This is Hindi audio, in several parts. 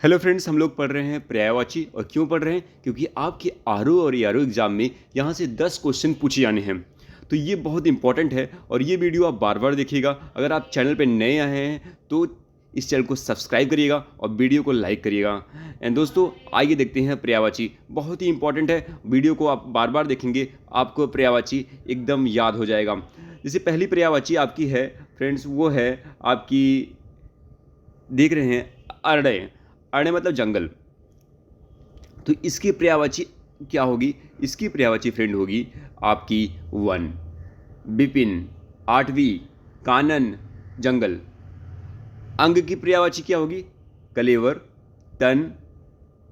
हेलो फ्रेंड्स, हम लोग पढ़ रहे हैं पर्यायवाची। और क्यों पढ़ रहे हैं? क्योंकि आपके आरओ और ईआरओ एग्जाम में यहाँ से 10 क्वेश्चन पूछे जाने हैं। तो ये बहुत इंपॉर्टेंट है और ये वीडियो आप बार बार देखिएगा। अगर आप चैनल पर नए आए हैं तो इस चैनल को सब्सक्राइब करिएगा और वीडियो को लाइक करिएगा। एंड दोस्तों, आइए देखते हैं पर्यायवाची। बहुत ही इंपॉर्टेंट है, वीडियो को आप बार बार देखेंगे आपको पर्यायवाची एकदम याद हो जाएगा। जैसे पहली पर्यायवाची आपकी है फ्रेंड्स, वो है आपकी, देख रहे हैं, अरण्य। अरण्य मतलब जंगल। तो इसकी पर्यायवाची क्या होगी? इसकी पर्यायवाची फ्रेंड होगी आपकी वन, विपिन, आठवीं, कानन, जंगल। अंग की पर्यायवाची क्या होगी? कलेवर, तन,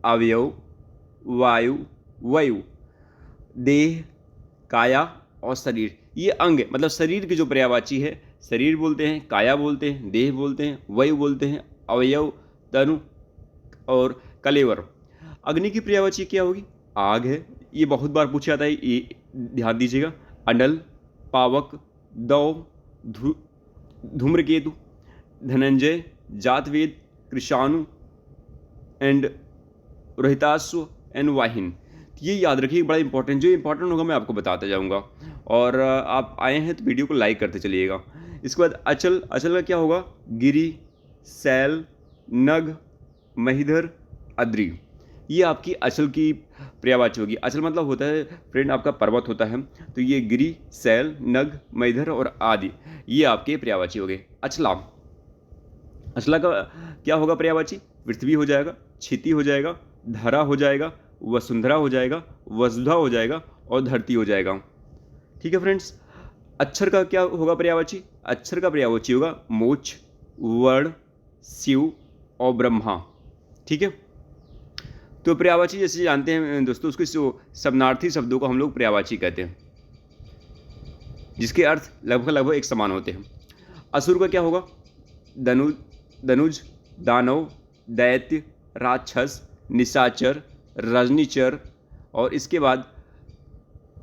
अवयव, वायु, वायु, देह, काया और शरीर। ये अंग मतलब शरीर की जो पर्यायवाची है, शरीर बोलते हैं, काया बोलते हैं, देह बोलते हैं, वायु बोलते हैं, अवयव, तनु और कलेवर। अग्नि की पर्यायवाची क्या होगी? आग है। ये बहुत बार पूछा जाता है, ये ध्यान दीजिएगा। अनल, पावक, दौ, धूम्रकेतु, धनंजय, जातवेद, कृषाणु एंड रोहिताश्व एंड वाहिन। ये याद रखिए, बड़ा इंपॉर्टेंट। जो इंपॉर्टेंट होगा मैं आपको बताता जाऊंगा। और आप आए हैं तो वीडियो को लाइक करते चलिएगा। इसके बाद अचल। अचल का क्या होगा? गिरि, शैल, नग, महीधर, अद्रि। ये आपकी अचल की पर्यायवाची होगी। अचल मतलब होता है फ्रेंड आपका पर्वत होता है। तो ये गिरि, शैल, नग, महीधर और आदि, ये आपके पर्यायवाची हो गए। अचला। अचला का क्या होगा पर्यायवाची? पृथ्वी हो जाएगा, क्षिति हो जाएगा, धरा हो जाएगा, वसुंधरा हो जाएगा, वसुधा हो जाएगा और धरती हो जाएगा। ठीक है फ्रेंड्स। अक्षर का क्या होगा पर्यायवाची? अक्षर का पर्यायवाची होगा मोक्ष, वर्ण, शिव और ब्रह्मा। ठीक है। तो पर्यायवाची जैसे जानते हैं दोस्तों, उसके जो समानार्थी शब्दों को हम लोग पर्यायवाची कहते हैं, जिसके अर्थ लगभग एक समान होते हैं। असुर का क्या होगा? दनुज, दानव, दैत्य, राक्षस, निशाचर, रजनीचर और इसके बाद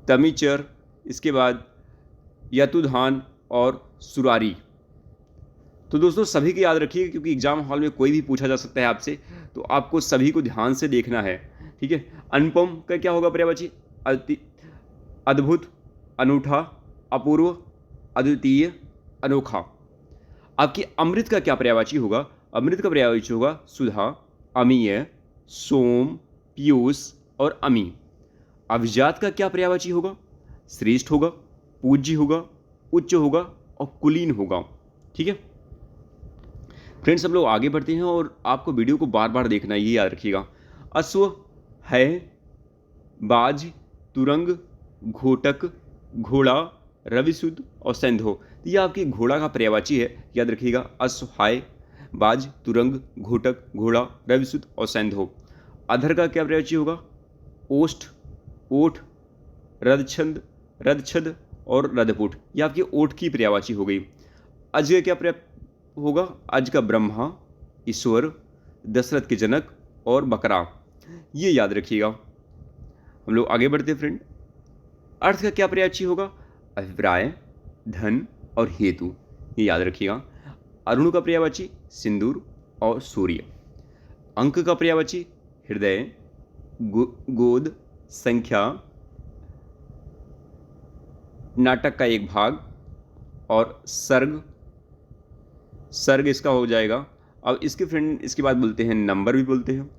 तमीचर, इसके बाद यतुधान और सुरारी। तो दोस्तों सभी को याद रखिए, क्योंकि एग्जाम हॉल में कोई भी पूछा जा सकता है आपसे, तो आपको सभी को ध्यान से देखना है। ठीक है। अनुपम का क्या होगा पर्यायवाची? अद्भुत, अनूठा, अपूर्व, अद्वितीय, अनोखा। आपकी अमृत का क्या पर्यायवाची होगा? अमृत का पर्यायवाची होगा सुधा, अमीय, सोम, पीयूष और अमी। अभिजात का क्या पर्यायवाची होगा? श्रेष्ठ होगा, पूज्य होगा, उच्च होगा और कुलीन होगा। ठीक है फ्रेंड्स, हम लोग आगे बढ़ते हैं और आपको वीडियो को बार बार देखना, ये याद रखिएगा। अश्व है, बाज, तुरंग, घोटक, घोड़ा, रविशुद्ध और सैंधो। तो ये आपकी घोड़ा का पर्यायवाची है, याद रखिएगा। अश्व, हाय, बाज, तुरंग, घोटक, घोड़ा, रविशुद्ध और सैंधो। अधर का क्या पर्यायवाची होगा? ओष्ठ, ओठ, रदछंद, रदछद और रदपुट। ये आपकी ओठ की पर्यायवाची हो गई। अज का क्या होगा? अज का ब्रह्मा, ईश्वर, दशरथ के जनक और बकरा। ये याद रखिएगा। हम लोग आगे बढ़ते हैं फ्रेंड। अर्थ का क्या पर्यायवाची होगा? अभिप्राय, धन और हेतु। ये याद रखिएगा। अरुण का पर्यायवाची सिंदूर और सूर्य। अंक का पर्यायवाची हृदय, गोद, संख्या, नाटक का एक भाग और सर्ग। सर्ग इसका हो जाएगा। अब इसके फ्रेंड इसके बाद बोलते हैं नंबर भी बोलते हैं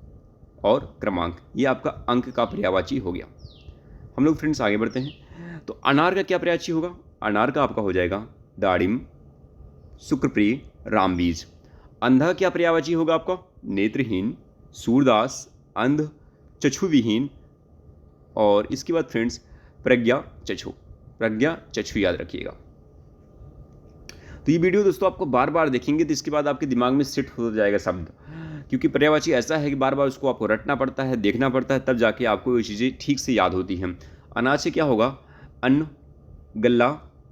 और क्रमांक। ये आपका अंक का पर्यायवाची हो गया। हम लोग फ्रेंड्स आगे बढ़ते हैं। तो अनार का क्या पर्यायवाची होगा? अनार का आपका हो जाएगा दाड़िम, शुक्रप्रिय, रामबीज। अंधा क्या पर्यायवाची होगा आपका? नेत्रहीन, सूरदास, अंध, चक्षुविहीन और इसके बाद फ्रेंड्स प्रज्ञा चक्षु। प्रज्ञा चक्षु याद रखिएगा। तो ये वीडियो दोस्तों आपको बार बार देखेंगे तो इसके बाद आपके दिमाग में सेट हो जाएगा शब्द, क्योंकि पर्यायवाची ऐसा है कि बार बार उसको आपको रटना पड़ता है, देखना पड़ता है, तब जाके आपको ये चीज़ें ठीक से याद होती हैं। अनाज से क्या होगा? अन्न, गल्ला,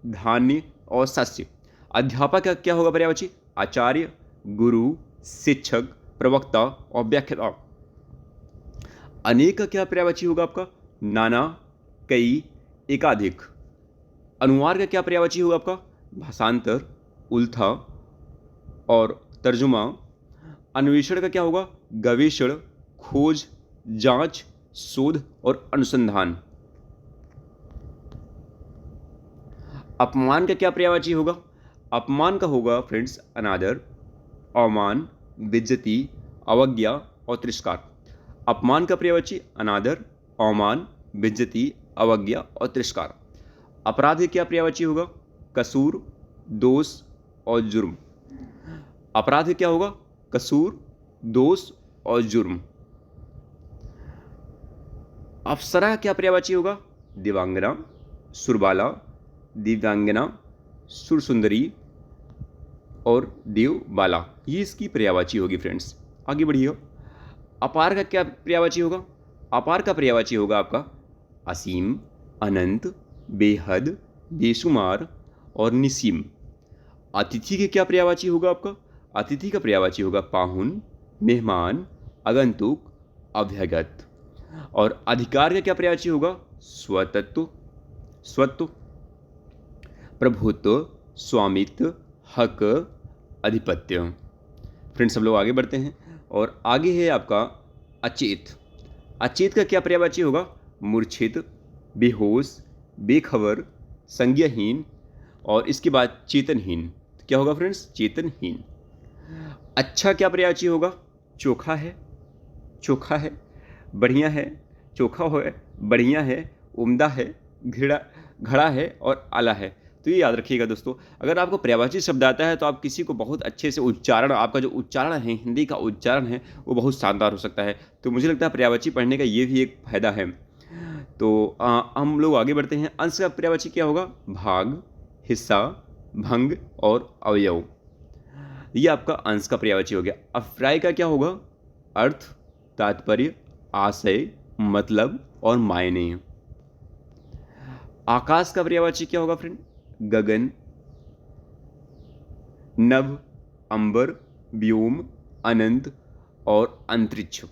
धान्य और शस्य। अध्यापक का क्या होगा पर्यायवाची? आचार्य, गुरु, शिक्षक, प्रवक्ता और व्याख्याता। अनेक का क्या पर्यायवाची होगा आपका? नाना, कई, एकाधिक। अनुवार का क्या पर्यायवाची होगा आपका? भाषांतर, उल्था और तर्जुमा। अन्वेषण का क्या होगा? गवेषण, खोज, जांच, शोध और अनुसंधान। अपमान का क्या पर्यायवाची होगा? अपमान का होगा फ्रेंड्स अनादर, अवमान, बेइज्जती, अवज्ञा और तिरस्कार। अपमान का पर्यायवाची अनादर, अवमान, बेइज्जती, अवज्ञा और तिरस्कार। अपराध का क्या पर्यायवाची होगा? कसूर, दोष और जुर्म। अपराध क्या होगा? कसूर, दोष और जुर्म। अप्सरा क्या पर्यायवाची होगा? दिवांगना, सुरबाला, दिव्यांगना, सुरसुंदरी और देवबाला। ये इसकी पर्यायवाची होगी फ्रेंड्स। आगे बढ़िए। अपार का क्या पर्यायवाची होगा? अपार का पर्यायवाची होगा आपका असीम, अनंत, बेहद, बेशुमार और निसीम। अतिथि के क्या पर्यायवाची होगा आपका? अतिथि का पर्यायवाची होगा पाहुन, मेहमान, आगंतुक, अभ्यागत। और अधिकार का क्या पर्यायवाची होगा? स्वतत्व, स्वत्व, प्रभुत्व, स्वामित्व, हक, आधिपत्य। फ्रेंड्स सब लोग आगे बढ़ते हैं और आगे है आपका अचेत। अचेत का क्या पर्यायवाची होगा? मूर्छित, बेहोश, बेखबर, संज्ञाहीन और इसके बाद चेतनहीन। तो क्या होगा फ्रेंड्स? चेतनहीन। अच्छा क्या पर्यायवाची होगा? चोखा है, चोखा है, बढ़िया है, चोखा है, बढ़िया है, उम्दा है, घड़ा है और आला है। तो ये याद रखिएगा दोस्तों। अगर आपको पर्यायवाची शब्द आता है तो आप किसी को बहुत अच्छे से उच्चारण, आपका जो उच्चारण है, हिंदी का उच्चारण है, वो बहुत शानदार हो सकता है। तो मुझे लगता है पर्यायवाची पढ़ने का ये भी एक फायदा है। तो हम लोग आगे बढ़ते हैं। अंश का पर्यायवाची क्या होगा? भाग, हिस्सा, भंग और अवयव। ये आपका अंश का पर्यायवाची हो गया। अभिप्राय का क्या होगा? अर्थ, तात्पर्य, आशय, मतलब और मायने। आकाश का पर्यायवाची क्या होगा फ्रेंड? गगन, नभ, अंबर, व्योम, अनंत और अंतरिक्ष।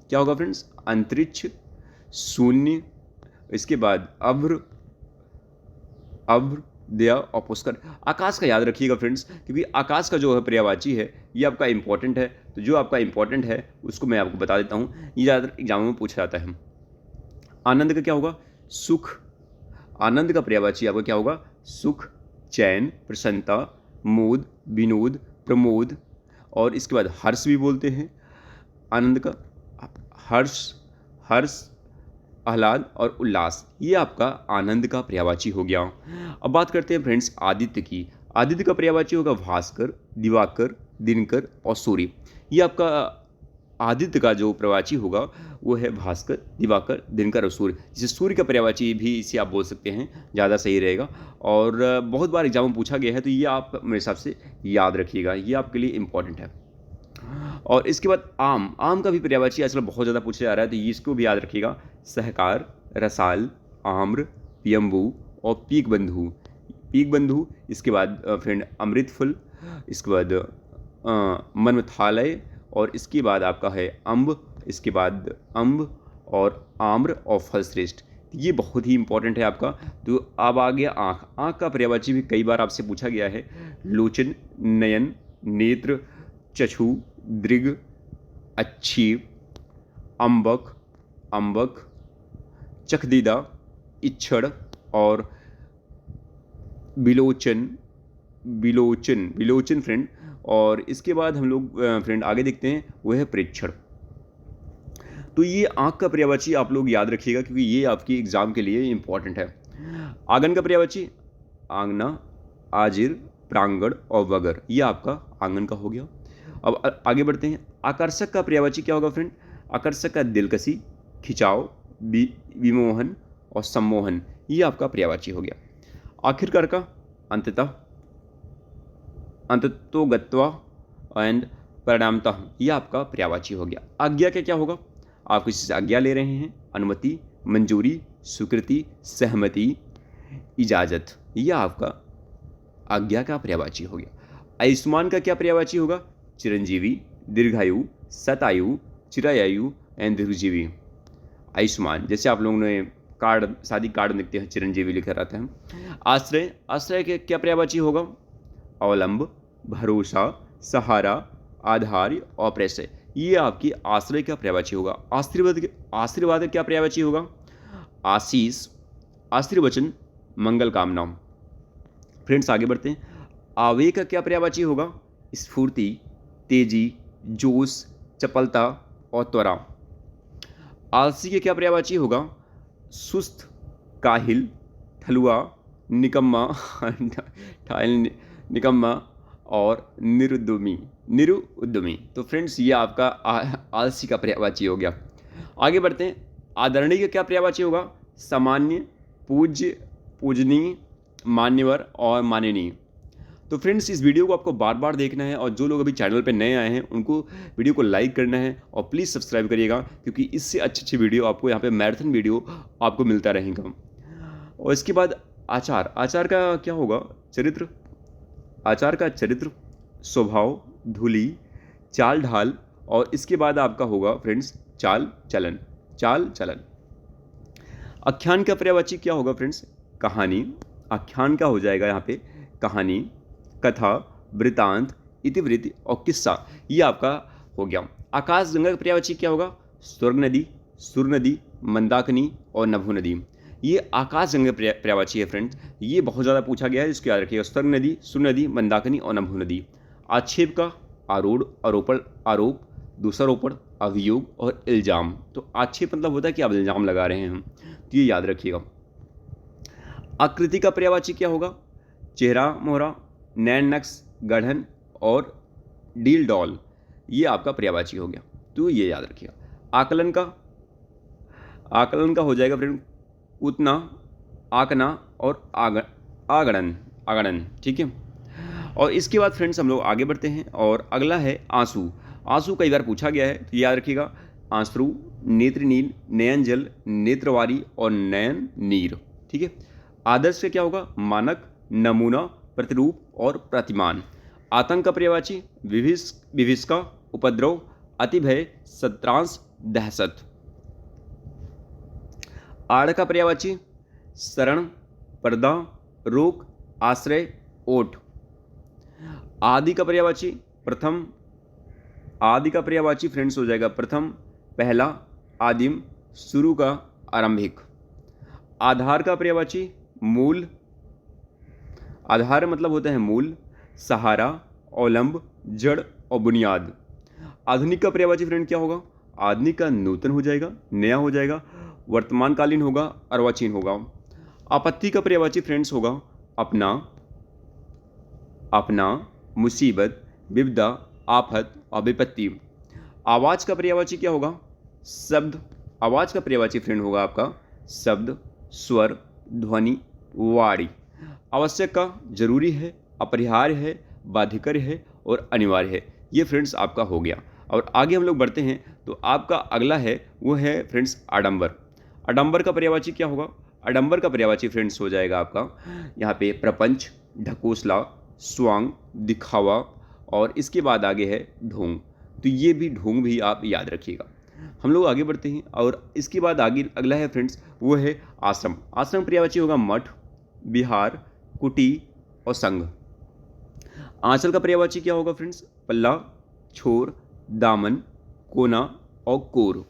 क्या होगा फ्रेंड्स? अंतरिक्ष, शून्य, इसके बाद अभ्र, दया और पुष्कर। आकाश का याद रखिएगा फ्रेंड्स, क्योंकि आकाश का जो है पर्यायवाची है ये आपका इंपॉर्टेंट है। तो जो आपका इंपॉर्टेंट है उसको मैं आपको बता देता हूँ, ये ज़्यादातर एग्जामों में पूछा जाता है। आनंद का क्या होगा? सुख। आनंद का पर्यायवाची आपका क्या होगा? सुख, चैन, प्रसन्नता, मोद, विनोद, प्रमोद और इसके बाद हर्ष भी बोलते हैं। आनंद का हर्ष, आह्लाद और उल्लास। ये आपका आनंद का पर्यायवाची हो गया। अब बात करते हैं फ्रेंड्स आदित्य की। आदित्य का पर्यायवाची होगा भास्कर, दिवाकर, दिनकर और सूर्य। ये आपका आदित्य का जो पर्यायवाची होगा वो है भास्कर, दिवाकर, दिनकर और सूर्य। जैसे सूर्य का पर्यायवाची भी इसे आप बोल सकते हैं, ज़्यादा सही रहेगा। और बहुत बार एग्जाम में पूछा गया है, तो ये आप मेरे हिसाब से याद रखिएगा, ये आपके लिए इंपॉर्टेंट है। और इसके बाद आम का भी पर्यायवाची आजकल बहुत ज़्यादा पूछा जा रहा है, तो ये इसको भी याद रखिएगा। सहकार, रसाल, आम्र, पियम्बू और पीक बंधु। इसके बाद फ्रेंड अमृत फल, इसके बाद मनमथालय और इसके बाद आपका है अम्ब, इसके बाद अम्ब और आम्र और फल श्रेष्ठ। ये बहुत ही इंपॉर्टेंट है आपका। तो अब आ गया आँख का पर्यायवाची भी कई बार आपसे पूछा गया है। लोचन, नयन, नेत्र, चक्षु, दृग, अच्छी, अम्बक, चखदीदा, इच्छड़ और बिलोचन फ्रेंड। और इसके बाद हम लोग फ्रेंड आगे देखते हैं, वो है प्रेक्षण। तो ये आँख का पर्यायवाची आप लोग याद रखिएगा, क्योंकि ये आपकी एग्जाम के लिए इंपॉर्टेंट है। आंगन का पर्यायवाची आंगना, आजिर, प्रांगण और वगर। ये आपका आंगन का हो गया। अब आगे बढ़ते हैं। आकर्षक का पर्यायवाची क्या होगा फ्रेंड? आकर्षक का दिलकशी, खिंचाव, विमोहन और सम्मोहन। ये आपका पर्यायवाची हो गया। आखिरकार का अंततोगत्वा एंड परिणामतः, यह आपका पर्यायवाची हो गया। आज्ञा का क्या होगा? आप किसी से आज्ञा ले रहे हैं, अनुमति, मंजूरी, स्वीकृति, सहमति, इजाज़त। यह आपका आज्ञा का पर्यायवाची हो गया। आयुष्मान का क्या पर्यायवाची होगा? चिरंजीवी, दीर्घायु, शतायु, चिरायु एंड दीर्घजीवी। आयुष्मान, जैसे आप लोगों ने कार्ड, शादी कार्ड में देखते हैं चिरंजीवी लिखा रहता है। आश्रय के क्या पर्यायवाची होगा? अवलंब, भरोसा, सहारा, आधार और प्रश्रय। ये आपकी आश्रय का पर्यायवाची होगा। आशीर्वाद का क्या पर्यायवाची होगा? आशीष, आशीर्वचन, मंगल कामना। फ्रेंड्स आगे बढ़ते हैं। आवेग का क्या पर्यायवाची होगा? स्फूर्ति, तेजी, जोश, चपलता और त्वरा। आलसी के क्या पर्यायवाची होगा? सुस्त, काहिल, ठलुआ, निकम्मा निकम्मा और निरुद्यमी। तो फ्रेंड्स ये आपका आलसी का पर्यायवाची हो गया। आगे बढ़ते हैं। आदरणीय का क्या पर्यायवाची होगा? सामान्य, पूज्य, पूजनीय, मान्यवर और माननीय। तो फ्रेंड्स इस वीडियो को आपको बार बार देखना है और जो लोग अभी चैनल पे नए आए हैं उनको वीडियो को लाइक करना है और प्लीज़ सब्सक्राइब करिएगा, क्योंकि इससे अच्छी वीडियो आपको यहाँ पे मैराथन वीडियो आपको मिलता रहेगा। और इसके बाद आचार। आचार का क्या होगा? चरित्र। आचार का चरित्र, स्वभाव, धूली, चाल ढाल और इसके बाद आपका होगा फ्रेंड्स चाल चलन। चाल चलन। आख्यान का पर्यायवाची क्या होगा फ्रेंड्स? कहानी। आख्यान का हो जाएगा यहाँ पे कहानी, कथा, वृतांत, इतिवृत्ति और किस्सा। ये आपका हो गया। आकाश गंगा का पर्यायवाची क्या होगा? स्वर्ग नदी, सुर नदी, मंदाकिनी और नभो नदी। ये आकाश गंगा पर्यायवाची है फ्रेंड्स। ये बहुत ज़्यादा पूछा गया है, इसको याद रखिएगा। स्वर्ग नदी, सुर नदी, मंदाकिनी और नभो नदी। आक्षेप का आरूढ़, आरोपण, आरोप, दोषारोपण, अभियोग और इल्जाम। तो आक्षेप मतलब होता है कि आप इल्जाम लगा रहे हैं हम, तो ये याद रखिएगा। आकृति का पर्यायवाची क्या होगा? चेहरा मोहरा, नैन नक्श, गढ़न और डील डॉल। ये आपका पर्यायवाची हो गया, तो ये याद रखिएगा। आकलन का हो जाएगा फ्रेंड उतना, आकना और आगणन। ठीक है। और इसके बाद फ्रेंड्स हम लोग आगे बढ़ते हैं और अगला है आंसू। आंसू कई बार पूछा गया है, तो याद रखिएगा। आंसू, नेत्रनील, नयन जल, नेत्रवारी और नयन नीर। ठीक है। आदर्श से क्या होगा? मानक, नमूना, प्रतिरूप और प्रतिमान। आतंक का पर्यायवाची विभिष्का, उपद्रव, अतिभय, सत्रांश, दहशत। आड़ का पर्यायवाची शरण, पर्दा, रोक, आश्रय, ओट। आदि का पर्यायवाची प्रथम। आदि का पर्यायवाची फ्रेंड्स हो जाएगा प्रथम, पहला, आदिम, शुरू का, आरंभिक। आधार का पर्यायवाची मूल। आधार मतलब होता है मूल, सहारा, अवलंब, जड़ और बुनियाद। आधुनिक का पर्यायवाची फ्रेंड क्या होगा? आधुनिक का नूतन हो जाएगा, नया हो जाएगा, वर्तमानकालीन होगा, अर्वाचीन होगा। आपत्ति का पर्यायवाची फ्रेंड्स होगा अपना, मुसीबत, विपदा, आफत और विपत्ति। आवाज का पर्यायवाची क्या होगा? शब्द। आवाज का पर्यायवाची फ्रेंड होगा आपका शब्द, स्वर, ध्वनि, वाणी। आवश्यक का जरूरी है, अपरिहार्य है, बाध्यकारी है और अनिवार्य है। ये फ्रेंड्स आपका हो गया। और आगे हम लोग बढ़ते हैं तो आपका अगला है वो है फ्रेंड्स आडंबर। आडंबर का पर्यायवाची क्या होगा? आडंबर का पर्यायवाची फ्रेंड्स हो जाएगा आपका यहाँ पे प्रपंच, ढकोसला, स्वांग, दिखावा और इसके बाद आगे है ढोंग। तो ये भी ढोंग भी आप याद रखिएगा। हम लोग आगे बढ़ते हैं और इसके बाद आगे अगला है फ्रेंड्स वो है आश्रम। आश्रम पर्यायवाची होगा मठ, विहार, कुटी और संघ। आंचल का पर्यायवाची क्या होगा फ्रेंड्स? पल्ला, छोर, दामन, कोना और कोर।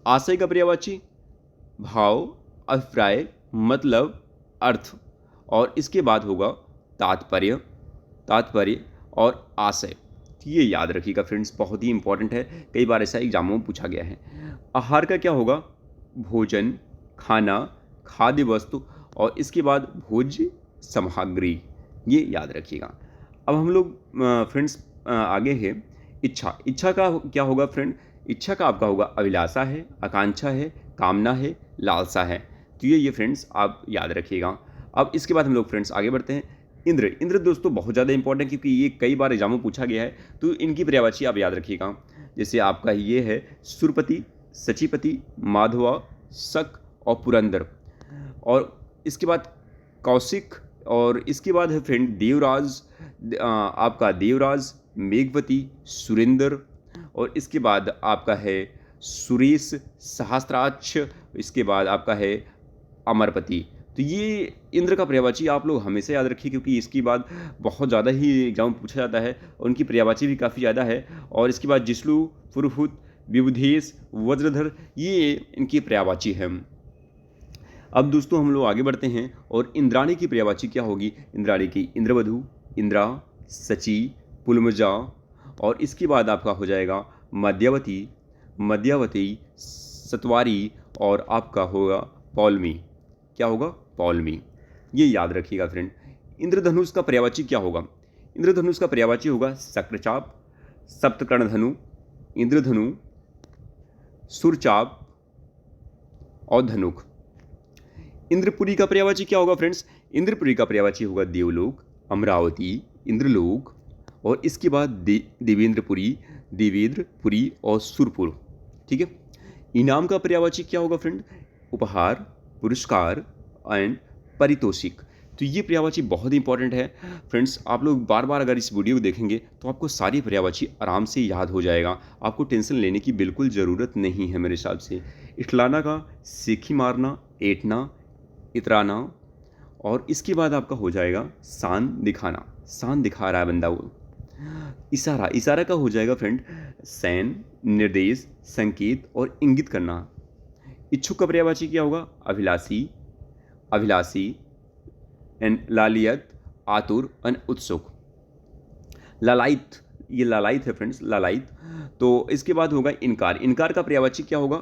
आशय का पर्यायवाची भाव, अभिप्राय, मतलब, अर्थ और इसके बाद होगा तात्पर्य और आशय। ये याद रखिएगा फ्रेंड्स, बहुत ही इंपॉर्टेंट है, कई बार ऐसा एग्जामों में पूछा गया है। आहार का क्या होगा? भोजन, खाना, खाद्य वस्तु और इसके बाद भोज्य सामग्री। ये याद रखिएगा। अब हम लोग फ्रेंड्स आगे है इच्छा। इच्छा का क्या होगा फ्रेंड? इच्छा का आपका होगा अभिलाषा है, आकांक्षा है, कामना है, लालसा है। तो ये फ्रेंड्स आप याद रखिएगा। अब इसके बाद हम लोग फ्रेंड्स आगे बढ़ते हैं। इंद्र। इंद्र दोस्तों बहुत ज़्यादा इंपॉर्टेंट है, क्योंकि ये कई बार एग्जामों में पूछा गया है, तो इनकी पर्यायवाची आप याद रखिएगा। जैसे आपका ये है सुरपति, सचिपति, माधवा, शक और पुरंदर। और इसके बाद कौशिक और इसके बाद है फ्रेंड देवराज, आपका देवराज, मेघवती, सुरेंद्र और इसके बाद आपका है सुरेश, सहस्त्राक्ष, इसके बाद आपका है अमरपति। तो ये इंद्र का पर्यायवाची आप लोग हमेशा याद रखिए, क्योंकि इसके बाद बहुत ज़्यादा ही एग्जाम पूछा जाता है और उनकी पर्यायवाची भी काफ़ी ज़्यादा है। और इसके बाद जिष्णु, पुरुहूत, विबुधेश, वज्रधर, ये इनकी पर्यायवाची है। अब दोस्तों हम लोग आगे बढ़ते हैं और इंद्राणी की पर्यायवाची क्या होगी। इंद्राणी की इंद्रवधु, इंद्रा, सची, पुलमजा, और इसके बाद आपका हो जाएगा मध्यावती, मध्यावती, सत्वारी, और आपका होगा पौलमी। क्या होगा? पौलमी। ये याद रखिएगा फ्रेंड। इंद्रधनुष का पर्यायवाची क्या होगा? इंद्रधनुष का पर्यायवाची होगा शक्रचाप, सप्तकर्णधनु, इंद्रधनु, सुरचाप और धनुक। इंद्रपुरी का पर्यायवाची क्या होगा फ्रेंड्स? इंद्रपुरी का पर्यायवाची होगा देवलोक, अमरावती, इंद्रलोक, और इसके बाद देवेंद्रपुरी, देवेंद्रपुरी और सुरपुर। ठीक है। इनाम का पर्यायवाची क्या होगा फ्रेंड? उपहार, पुरस्कार एंड पारितोषिक। तो ये पर्यायवाची बहुत ही इंपॉर्टेंट है फ्रेंड्स। आप लोग बार बार अगर इस वीडियो को देखेंगे तो आपको सारी पर्यायवाची आराम से याद हो जाएगा। आपको टेंशन लेने की बिल्कुल ज़रूरत नहीं है मेरे हिसाब से। इठलाना का सेखी मारना, एटना, इतराना, और इसके बाद आपका हो जाएगा शान दिखाना। शान दिखा रहा है बंदा वो। इशारा, इशारा का हो जाएगा फ्रेंड सैन, निर्देश, संकेत और इंगित करना। इच्छुक का पर्यायवाची क्या होगा? अभिलाषी, अभिलाषी एंड लालियत, आतुर एंड उत्सुक। लालायित, ये लालायित है फ्रेंड्स, लालायित। तो इसके बाद होगा इनकार। इनकार का पर्यायवाची क्या होगा?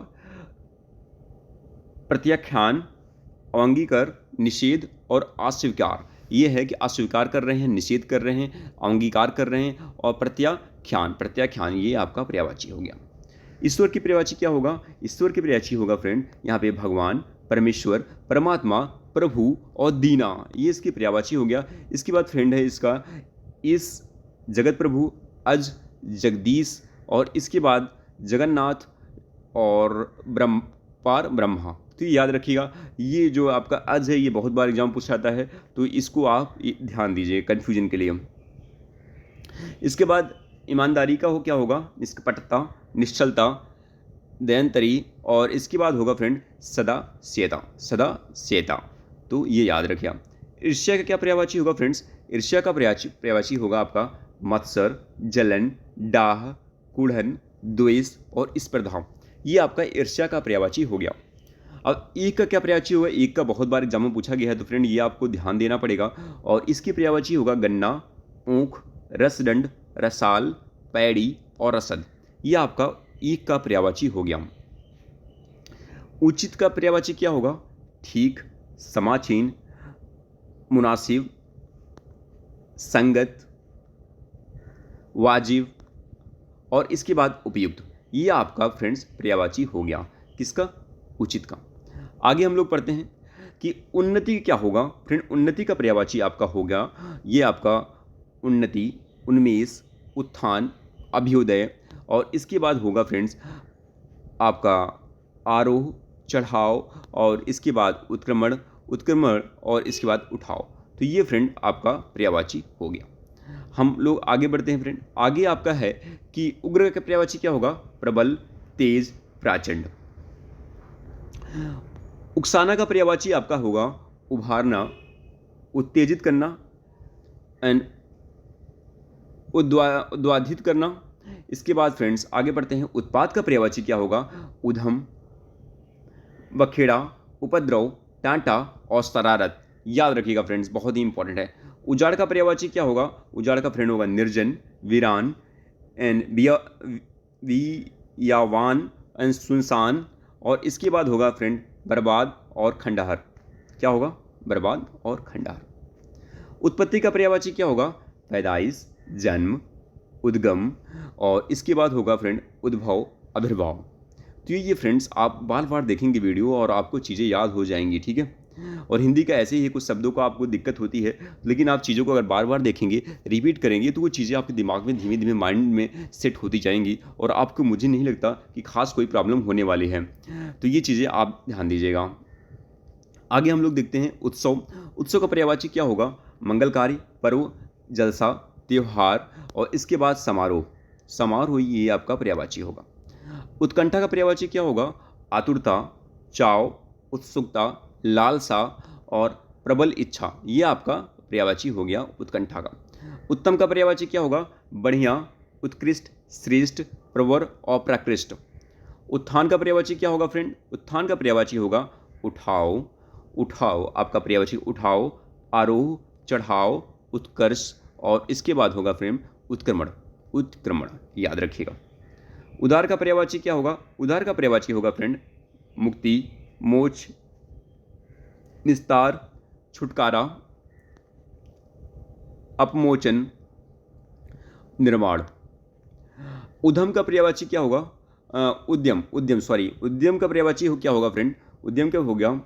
प्रत्याख्यान, अवंगीकर, निषेध और अस्वीकार। ये है कि अस्वीकार कर रहे हैं, निषेध कर रहे हैं, अवंगीकार कर रहे हैं, और प्रत्याख्यान, प्रत्याख्यान ये आपका पर्यायवाची हो गया। ईश्वर की पर्यायवाची क्या होगा? ईश्वर की पर्यायवाची होगा फ्रेंड यहाँ पे भगवान, परमेश्वर, परमात्मा, प्रभु और दीना। ये इसकी पर्यायवाची हो गया। इसके बाद फ्रेंड है इसका इस, जगत प्रभु, अज, जगदीश, और इसके बाद जगन्नाथ और पार ब्रह्मा। तो याद रखिएगा, ये जो आपका अज है ये बहुत बार एग्जाम पूछा जाता है, तो इसको आप ध्यान दीजिए कन्फ्यूजन के लिए। इसके बाद ईमानदारी का हो क्या होगा? निष्कपटता, निश्चलता, दयंतरी, और इसके बाद होगा फ्रेंड सदा स्यता, सदा स्यता। तो ये याद रखिए। ईर्ष्या का क्या पर्यायवाची होगा फ्रेंड्स? ईर्ष्या का पर्यायवाची होगा आपका मत्सर, जलन, डाह, कुढ़न, द्वेष और स्पर्धा। ये आपका ईर्ष्या का पर्यायवाची हो गया। अब एक का क्या पर्यायवाची होगा? एक का बहुत बार एग्जाम में पूछा गया है, तो फ्रेंड ये आपको ध्यान देना पड़ेगा। और इसकी पर्यायवाची होगा गन्ना, ऊख, रसदंड, रसाल, पैड़ी और रसद। ये आपका एक का पर्यायवाची हो गया। उचित का पर्यायवाची क्या होगा? ठीक, समाचीन, मुनासिब, संगत, वाजिब, और इसके बाद उपयुक्त। ये आपका फ्रेंड्स पर्यायवाची हो गया। किसका? उचित का। आगे हम लोग पढ़ते हैं कि उन्नति क्या होगा फ्रेंड? उन्नति का पर्यायवाची आपका होगा ये आपका उन्नति, उन्मेष, उत्थान, अभ्युदय, और इसके बाद होगा फ्रेंड्स आपका आरोह, चढ़ाव, और इसके बाद उत्क्रमण, उत्क्रमण, और इसके बाद उठाव। तो ये फ्रेंड आपका पर्यायवाची हो गया। हम लोग आगे बढ़ते हैं फ्रेंड। आगे आपका है कि उग्र का पर्यायवाची क्या होगा? प्रबल, तेज, प्रचंड। उकसाना का पर्यायवाची आपका होगा उभारना, उत्तेजित करना एंड उद्वाधित करना। इसके बाद फ्रेंड्स आगे बढ़ते हैं। उत्पाद का पर्यायवाची क्या होगा? उधम, बखेड़ा, उपद्रव, टांटा और शरारत। याद रखिएगा फ्रेंड्स, बहुत ही इंपॉर्टेंट है। उजाड़ का पर्यायवाची क्या होगा? उजाड़ का फ्रेंड होगा निर्जन, वीरान एंड वियावान एंड सुनसान, और इसके बाद होगा फ्रेंड बर्बाद और खंडहर। क्या होगा? बर्बाद और खंडहर। उत्पत्ति का पर्यायवाची क्या होगा? पैदाइश, जन्म, उद्गम, और इसके बाद होगा फ्रेंड उद्भव, आविर्भाव। तो ये फ्रेंड्स आप बार बार देखेंगे वीडियो और आपको चीज़ें याद हो जाएंगी। ठीक है। और हिंदी का ऐसे ही कुछ शब्दों को आपको दिक्कत होती है, लेकिन आप चीज़ों को अगर बार बार देखेंगे, रिपीट करेंगे, तो वो चीज़ें आपके दिमाग में धीमे धीमे माइंड में सेट होती जाएंगी, और आपको, मुझे नहीं लगता कि खास कोई प्रॉब्लम होने वाली है। तो ये चीज़ें आप ध्यान दीजिएगा। आगे हम लोग देखते हैं उत्सव। उत्सव का पर्यायवाची क्या होगा? मंगलकारी, पर्व, जलसा, त्यौहार, और इसके बाद समारोह। समारोह ये आपका पर्यायवाची होगा। उत्कंठा का पर्यायवाची क्या होगा? आतुरता, चाव, उत्सुकता, लालसा, और प्रबल इच्छा, ये आपका पर्यायवाची हो गया उत्कंठा का। उत्तम का पर्यायवाची क्या होगा? बढ़िया, उत्कृष्ट, श्रेष्ठ, प्रवर और प्रकृष्ट। उत्थान का पर्यायवाची क्या होगा फ्रेंड? उत्थान का पर्यायवाची होगा उठाओ, उठाओ आपका पर्यायवाची उठाओ, आरोह, चढ़ाओ, उत्कर्ष और इसके बाद होगा फ्रेंड उत्क्रमण, उत्क्रमण, याद रखिएगा। उदार का पर्यायवाची क्या होगा? उदार का पर्यायवाची होगा फ्रेंड मुक्ति, मोक्ष, निस्तार, छुटकारा, अपमोचन, निर्वाण। उद्यम का पर्यायवाची क्या होगा? उद्यम, उद्यम का पर्यायवाची क्या होगा फ्रेंड? उद्यम क्या हो गया?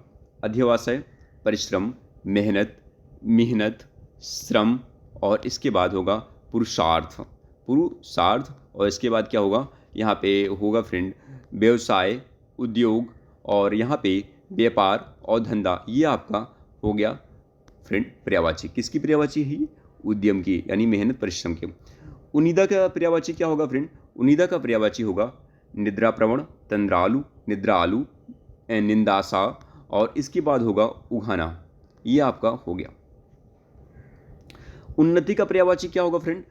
अध्यवसाय, परिश्रम, मेहनत, मिहनत, श्रम और इसके बाद होगा पुरुषार्थ, पुरुषार्थ और इसके बाद क्या होगा? यहाँ पे होगा फ्रेंड व्यवसाय, उद्योग और यहाँ पे व्यापार और धंधा। ये आपका हो गया फ्रेंड पर्यायवाची। किसकी पर्यायवाची है? उद्यम की, यानी मेहनत परिश्रम की। उनिदा का पर्यायवाची क्या होगा फ्रेंड? उनिदा का पर्यायवाची होगा निद्रा प्रवण, तंद्रालु, निद्रा आलू, निंदासा और इसके बाद होगा उघाना। ये आपका हो गया। उन्नति का पर्यायवाची क्या होगा फ्रेंड?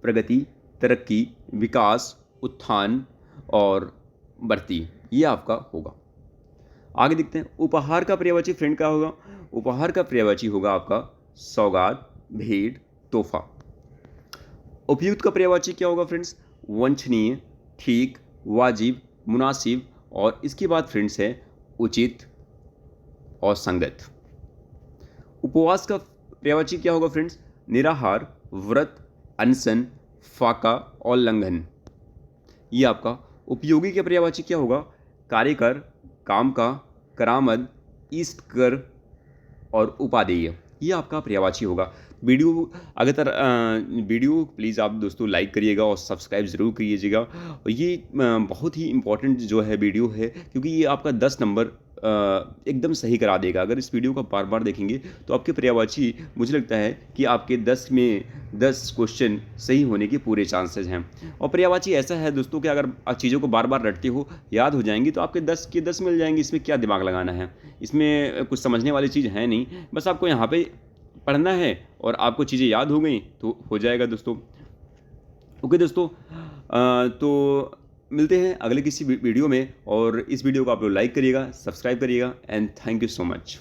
प्रगति, तरक्की, विकास, उत्थान और बढ़ती। ये आपका होगा। आगे देखते हैं। उपहार का पर्यायवाची फ्रेंड क्या होगा? उपहार का पर्यायवाची होगा आपका सौगात, भेंट, तोहफा। उपयुक्त का पर्यायवाची क्या होगा फ्रेंड्स? वांछनीय, ठीक, वाजिब, मुनासिब और इसके बाद फ्रेंड्स है उचित और संगत। उपवास का पर्यायवाची क्या होगा फ्रेंड्स? निराहार, व्रत, अनशन, फाका और लंघन। ये आपका। उपयोगी के पर्यायवाची क्या होगा? कार्यकर, काम का, करामद, इष्ट कर और उपादेय। ये आपका पर्यायवाची होगा। वीडियो प्लीज़ आप दोस्तों लाइक करिएगा और सब्सक्राइब ज़रूर करिएगा। और ये बहुत ही इम्पोर्टेंट जो है वीडियो है, क्योंकि ये आपका 10 नंबर एकदम सही करा देगा। अगर इस वीडियो को बार बार देखेंगे तो आपके पर्यायवाची मुझे लगता है कि आपके 10 में 10 क्वेश्चन सही होने के पूरे चांसेस हैं। और पर्यायवाची ऐसा है दोस्तों कि अगर आप चीज़ों को बार बार रटते हो, याद हो जाएंगी तो आपके 10 के 10 मिल जाएंगे। इसमें क्या दिमाग लगाना है? इसमें कुछ समझने वाली चीज़ है नहीं, बस आपको यहाँ पे पढ़ना है और आपको चीज़ें याद हो गई तो हो जाएगा दोस्तों। ओके दोस्तों, तो मिलते हैं अगले किसी वीडियो में। और इस वीडियो को आप लोग लाइक करिएगा, सब्सक्राइब करिएगा and thank you so much.